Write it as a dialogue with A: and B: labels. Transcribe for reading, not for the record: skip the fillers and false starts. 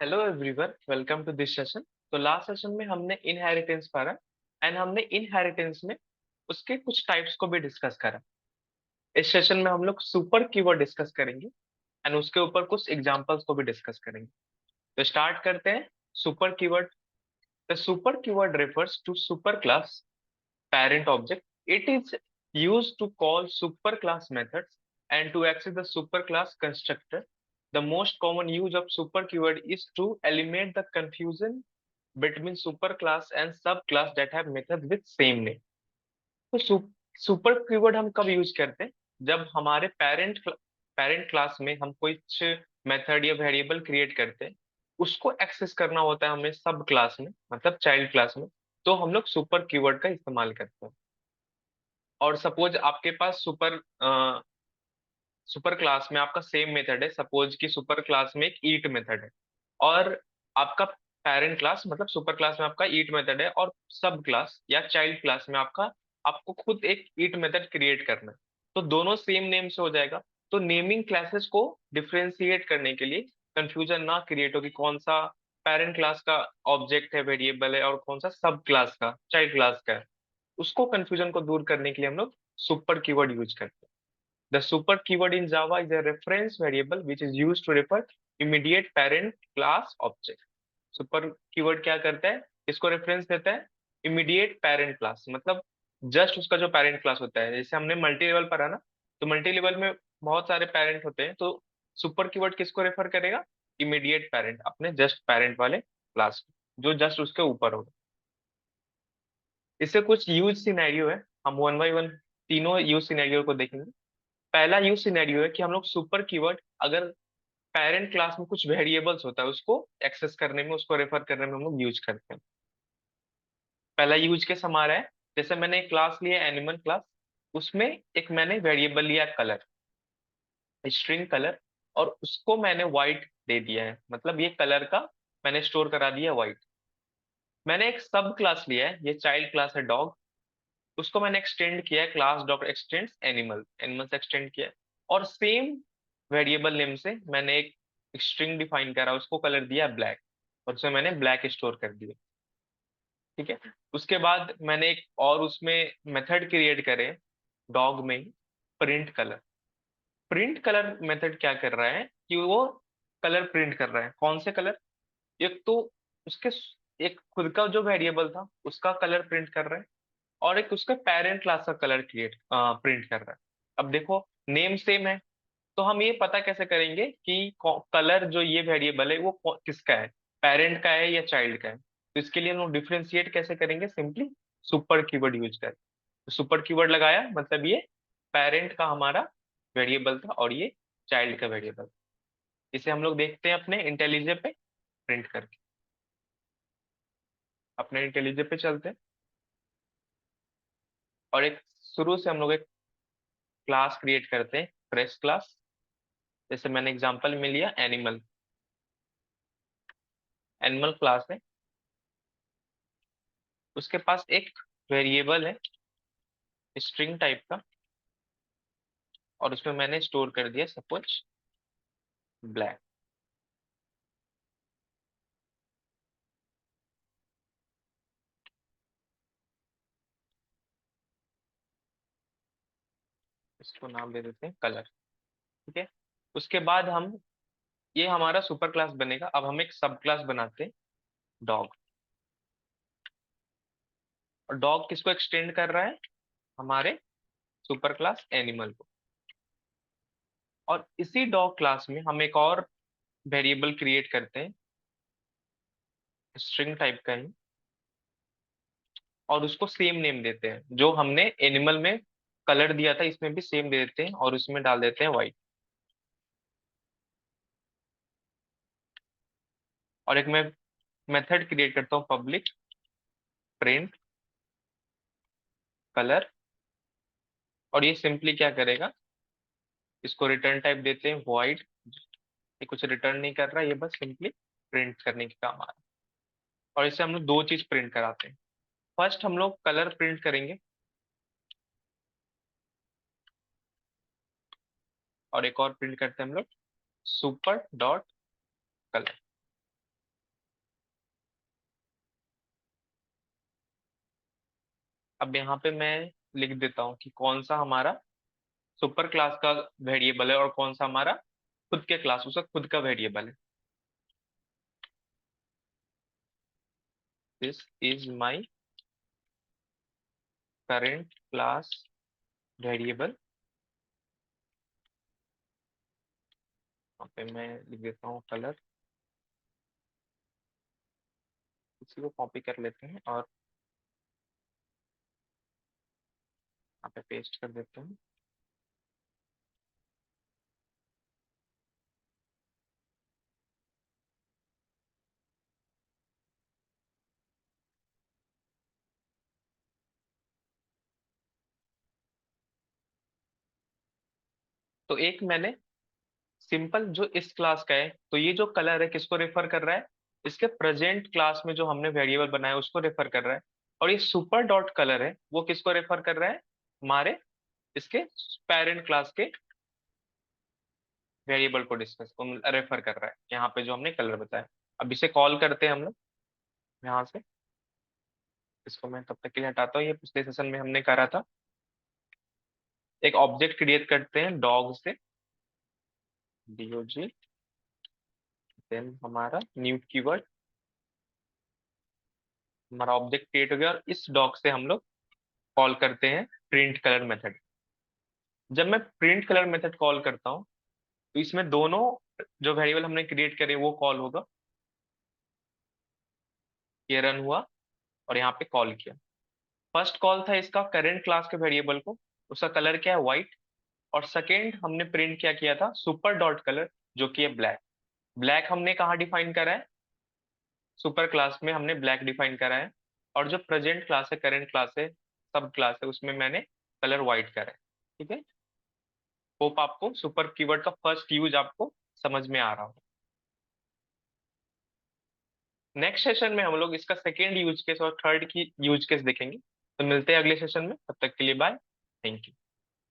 A: Hello everyone, welcome to this session. तो last session में हमने इनहेरिटेंस पढ़ा एंड हमने इनहेरिटेंस में उसके कुछ टाइप्स को भी डिस्कस करा। इस सेशन में हम लोग सुपर कीवर्ड डिस्कस करेंगे एंड उसके ऊपर कुछ एग्जांपल्स को भी डिस्कस करेंगे। तो स्टार्ट करते हैं। Super keyword. The super keyword refers to super class parent object. It is used to call superclass methods and to access the superclass constructor. The most common use of super keyword is to eliminate the confusion between superclass and subclass that have methods with same name. तो super keyword हम कब use करते हैं? जब हमारे parent class में हम कुछ मेथड या वेरिएबल क्रिएट करते हैं, उसको एक्सेस करना होता है हमें सब क्लास में, मतलब चाइल्ड क्लास में। तो हम लोग सुपर कीवर्ड का इस्तेमाल करते हैं। और सपोज आपके पास सुपर क्लास में आपका सेम मेथड है। सपोज कि सुपर क्लास में एक ईट मेथड है और आपका पेरेंट क्लास मतलब सुपर क्लास में आपका ईट मेथड है, और सब क्लास या चाइल्ड क्लास में आपका आपको खुद एक ईट मेथड क्रिएट करना है। तो दोनों सेम नेम से हो जाएगा। तो नेमिंग क्लासेस को डिफरेंशिएट करने के लिए कंफ्यूजन ना क्रिएट हो कि कौन सा पेरेंट क्लास का ऑब्जेक्ट है, वेरिएबल है, और कौन सा सब क्लास का चाइल्ड क्लास का है, उसको कंफ्यूजन को दूर करने के लिए हम लोग सुपर कीवर्ड यूज करते हैं। The super keyword in Java is a reference variable which is used to refer immediate parent class object. Super keyword क्या करता है? इसको रेफरेंस देता है इमीडिएट पेरेंट क्लास, मतलब जस्ट उसका जो पेरेंट क्लास होता है। जैसे हमने मल्टी लेवल पढ़ा ना, तो मल्टी लेवल में बहुत सारे पेरेंट होते हैं, तो सुपर कीवर्ड किसको रेफर करेगा? इमीडिएट पेरेंट, अपने जस्ट पेरेंट वाले क्लास जो जस्ट उसके ऊपर होगा। इससे कुछ यूज सिनेरियो है, हम वन बाय वन तीनों यूज सिनेरियो को देखेंगे। पहला यूज सिनेरियो है कि हम लोग सुपर कीवर्ड अगर पेरेंट क्लास में कुछ वेरिएबल्स होता है उसको एक्सेस करने में, उसको रेफर करने में हम लोग यूज करते हैं। पहला यूज केस हमारा है, जैसे मैंने एक क्लास लिया एनिमल क्लास, उसमें एक मैंने वेरिएबल लिया कलर, स्ट्रिंग कलर, और उसको मैंने व्हाइट दे दिया है, मतलब ये कलर का मैंने स्टोर करा दिया व्हाइट। मैंने एक सब क्लास लिया है, ये चाइल्ड क्लास है डॉग, उसको मैंने एक्सटेंड किया है class dot extend animal, animal से एक्सटेंड किया है। और सेम वेरिएबल नेम से मैंने एक स्ट्रिंग डिफाइन करा, उसको कलर दिया ब्लैक, और उसमें मैंने ब्लैक स्टोर कर दिया। ठीक है। उसके बाद मैंने एक और उसमें मेथड क्रिएट करे डॉग में ही, print colour. Print colour method क्या कर रहा है कि वो कलर प्रिंट कर रहा है। कौन से कलर? एक तो उसके एक खुद का जो वेरिएबल था उसका कलर प्रिंट कर रहा है, और एक उसका पेरेंट क्लास का कलर प्रिंट कर रहा है। अब देखो, नेम सेम है, तो हम ये पता कैसे करेंगे कि कलर जो ये वेरिएबल है वो किसका है, पेरेंट का है या चाइल्ड का है? तो इसके लिए हम लोग डिफ्रेंशिएट कैसे करेंगे? सिंपली सुपर कीवर्ड यूज करें। तो सुपर कीवर्ड लगाया मतलब ये पेरेंट का हमारा वेरिएबल था और ये चाइल्ड का वेरिएबल। इसे हम लोग देखते हैं अपने इंटेलिजे पे प्रिंट करके। अपने इंटेलिजे पे चलते हैं, और एक शुरू से हम लोग एक क्लास क्रिएट करते हैं, फ्रेश क्लास। जैसे मैंने एग्जांपल में लिया एनिमल, एनिमल क्लास है, उसके पास एक वेरिएबल है स्ट्रिंग टाइप का, और उसमें मैंने स्टोर कर दिया सपोज ब्लैक। इसको नाम दे देते हैं कलर। ठीक है। उसके बाद हम, ये हमारा सुपर क्लास बनेगा। अब हम एक सब क्लास बनाते हैं डॉग, और डॉग किसको एक्सटेंड कर रहा है? हमारे सुपर क्लास एनिमल को। और इसी डॉग क्लास में हम एक और वेरिएबल क्रिएट करते हैं स्ट्रिंग टाइप का ही, और उसको सेम नेम देते हैं जो हमने एनिमल में कलर दिया था, इसमें भी सेम दे देते हैं और उसमें डाल देते हैं व्हाइट। और एक मैं मेथड क्रिएट करता हूँ पब्लिक प्रिंट कलर, और ये सिंपली क्या करेगा, इसको रिटर्न टाइप देते हैं वॉइड। ये कुछ रिटर्न नहीं कर रहा, ये बस सिंपली प्रिंट करने के काम आ रहा है। और इससे हम लोग दो चीज प्रिंट कराते हैं। फर्स्ट हम लोग कलर प्रिंट करेंगे, और एक और प्रिंट करते हैं हम लोग सुपर डॉट कलर। अब यहाँ पे मैं लिख देता हूँ कि कौन सा हमारा सुपर क्लास का वेरिएबल है और कौन सा हमारा खुद के क्लास उसका खुद का वेरिएबल है। This is my current class variable. यहाँ पे मैं लिख देता हूँ कलर, इसी को कॉपी कर लेते हैं और यहाँ पे पेस्ट कर देते हैं। तो एक मैंने सिंपल जो इस क्लास का है, तो ये जो कलर है किसको रेफर कर रहा है, इसके प्रेजेंट क्लास में जो हमने वेरिएबल बनाया उसको रेफर कर रहा है। और ये सुपर डॉट कलर है वो किसको रेफर कर रहा है, हमारे इसके पेरेंट क्लास के वेरिएबल को डिस्कस रेफर कर रहा है, यहाँ पे जो हमने कलर बताया। अब इसे कॉल करते हैं हम लोग यहाँ से। इसको मैं तब तक के लिए हटाता हूँ, ये पिछले सेशन में हमने करा था। एक ऑब्जेक्ट क्रिएट करते हैं डॉग से, डीओजी, देन हमारा न्यू कीवर्ड, हमारा ऑब्जेक्ट क्रिएट हो गया और इस डॉग से हम लोग कॉल करते हैं प्रिंट कलर मेथड। जब मैं प्रिंट कलर मेथड कॉल करता हूँ तो इसमें दोनों जो वेरिएबल हमने क्रिएट करे वो कॉल होगा। ये रन हुआ और यहाँ पे कॉल किया। फर्स्ट कॉल था इसका करेंट क्लास के वेरिएबल को, उसका कलर क्या है व्हाइट। और सेकेंड हमने प्रिंट क्या किया था, सुपर डॉट कलर, जो कि है ब्लैक। ब्लैक हमने कहाँ डिफाइन करा है, सुपर क्लास में हमने ब्लैक डिफाइन करा है। और जो प्रेजेंट क्लास है, करेंट क्लास है, सब क्लास है, उसमें मैंने कलर व्हाइट करा है। ठीक है। होप आपको सुपर कीवर्ड का फर्स्ट यूज आपको समझ में आ रहा हो। नेक्स्ट सेशन में हम लोग इसका सेकेंड यूज केस और थर्ड की यूज केस देखेंगे। तो मिलते हैं अगले सेशन में, तब तक के लिए बाय। Thank you.